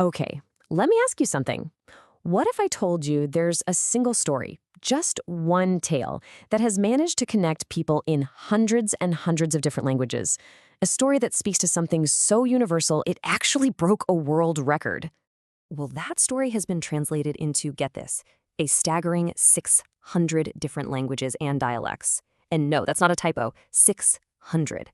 Okay, let me ask you something. What if I told you there's a single story, just one tale, that has managed to connect people in hundreds and hundreds of different languages? A story that speaks to something so universal it actually broke a world record. Well, that story has been translated into, get this, a staggering 600 different languages and dialects. And no, that's not a typo, 600.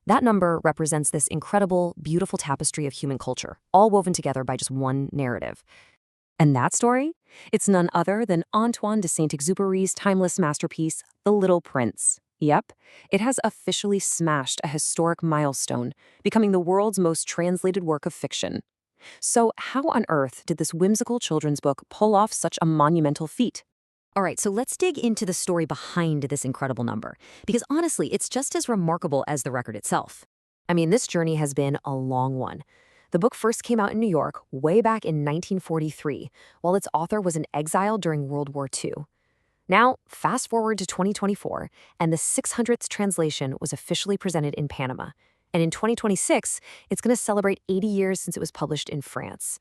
That number represents this incredible, beautiful tapestry of human culture, all woven together by just one narrative. And that story? It's none other than Antoine de Saint-Exupéry's timeless masterpiece, The Little Prince. Yep, it has officially smashed a historic milestone, becoming the world's most translated work of fiction. So how on earth did this whimsical children's book pull off such a monumental feat? All right, so let's dig into the story behind this incredible number, because honestly, it's just as remarkable as the record itself. I mean, this journey has been a long one. The book first came out in New York way back in 1943, while its author was in exile during World War II. Now, fast forward to 2024, and the 600th translation was officially presented in Panama. And in 2026, it's going to celebrate 80 years since it was published in France.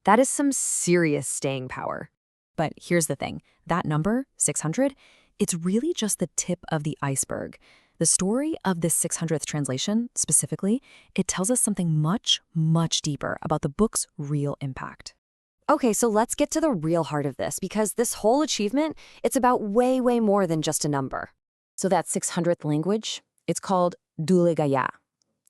That is some serious staying power. But here's the thing, that number, 600, it's really just the tip of the iceberg. The story of this 600th translation, specifically, it tells us something much, much deeper about the book's real impact. Okay, so let's get to the real heart of this, because this whole achievement, it's about way, way more than just a number. So that 600th language, it's called Duligaya.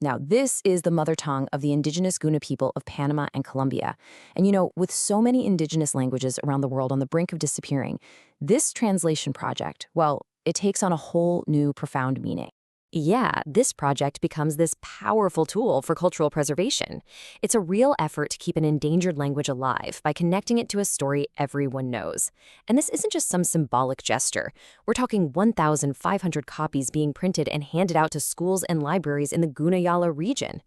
Now, this is the mother tongue of the indigenous Guna people of Panama and Colombia. And with so many indigenous languages around the world on the brink of disappearing, this translation project, well, it takes on a whole new profound meaning. Yeah, this project becomes this powerful tool for cultural preservation. It's a real effort to keep an endangered language alive by connecting it to a story everyone knows. And this isn't just some symbolic gesture. We're talking 1,500 copies being printed and handed out to schools and libraries in the Gunayala region.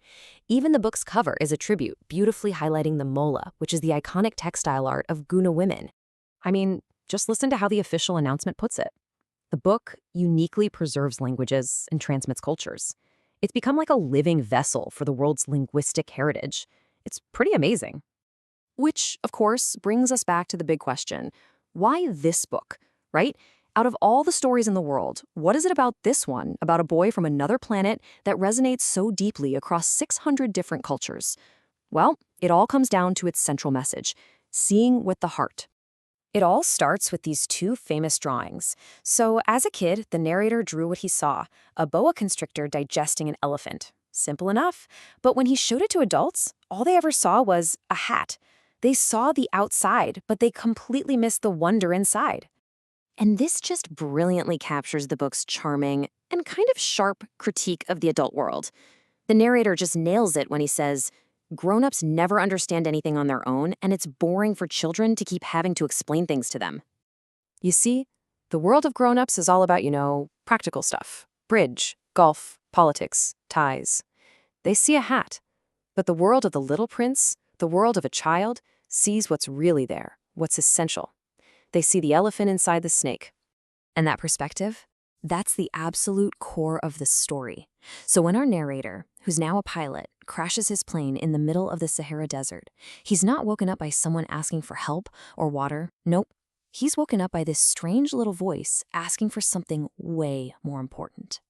Even the book's cover is a tribute, beautifully highlighting the mola, which is the iconic textile art of Guna women. I mean, just listen to how the official announcement puts it. The book uniquely preserves languages and transmits cultures. It's become like a living vessel for the world's linguistic heritage. It's pretty amazing. Which, of course, brings us back to the big question. Why this book, right? Out of all the stories in the world, what is it about this one, about a boy from another planet, that resonates so deeply across 600 different cultures? Well, it all comes down to its central message, seeing with the heart. It all starts with these two famous drawings. So as a kid, the narrator drew what he saw, a boa constrictor digesting an elephant. Simple enough. But when he showed it to adults, all they ever saw was a hat. They saw the outside, but they completely missed the wonder inside. And this just brilliantly captures the book's charming and kind of sharp critique of the adult world. The narrator just nails it when he says, grown-ups never understand anything on their own, and it's boring for children to keep having to explain things to them. You see, the world of grown-ups is all about, practical stuff. Bridge, golf, politics, ties. They see a hat. But the world of the little prince, the world of a child, sees what's really there, what's essential. They see the elephant inside the snake. And that perspective, that's the absolute core of the story. So when our narrator, who's now a pilot, crashes his plane in the middle of the Sahara Desert, he's not woken up by someone asking for help or water. Nope. He's woken up by this strange little voice asking for something way more important.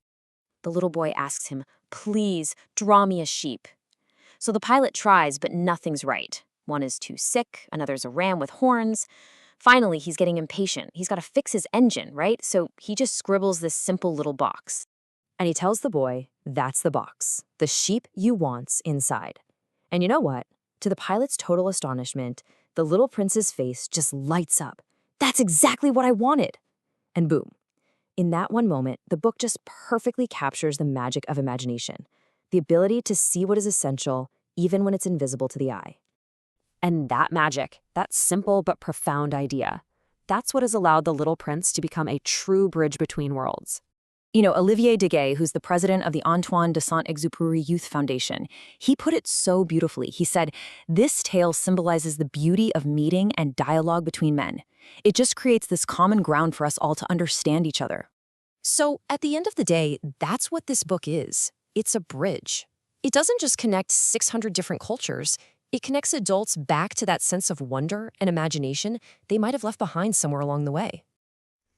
The little boy asks him, "Please, draw me a sheep." So the pilot tries, but nothing's right. One is too sick, another's a ram with horns. Finally, he's getting impatient. He's got to fix his engine, right? So he just scribbles this simple little box. And he tells the boy, that's the box, the sheep you want's inside. And you know what? To the pilot's total astonishment, the little prince's face just lights up. That's exactly what I wanted. And boom. In that one moment, the book just perfectly captures the magic of imagination, the ability to see what is essential, even when it's invisible to the eye. And that magic, that simple but profound idea, that's what has allowed The Little Prince to become a true bridge between worlds. Olivier Deguet, who's the president of the Antoine de Saint-Exupéry Youth Foundation, he put it so beautifully. He said, "This tale symbolizes the beauty of meeting and dialogue between men. It just creates this common ground for us all to understand each other." So, at the end of the day, that's what this book is. It's a bridge. It doesn't just connect 600 different cultures. It connects adults back to that sense of wonder and imagination they might have left behind somewhere along the way.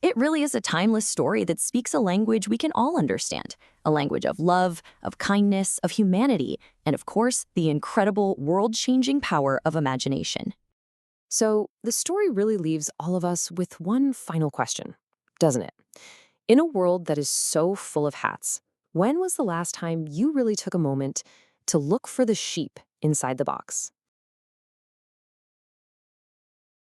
It really is a timeless story that speaks a language we can all understand, a language of love, of kindness, of humanity, and of course, the incredible world-changing power of imagination. So, the story really leaves all of us with one final question, doesn't it? In a world that is so full of hats, when was the last time you really took a moment to look for the sheep inside the box?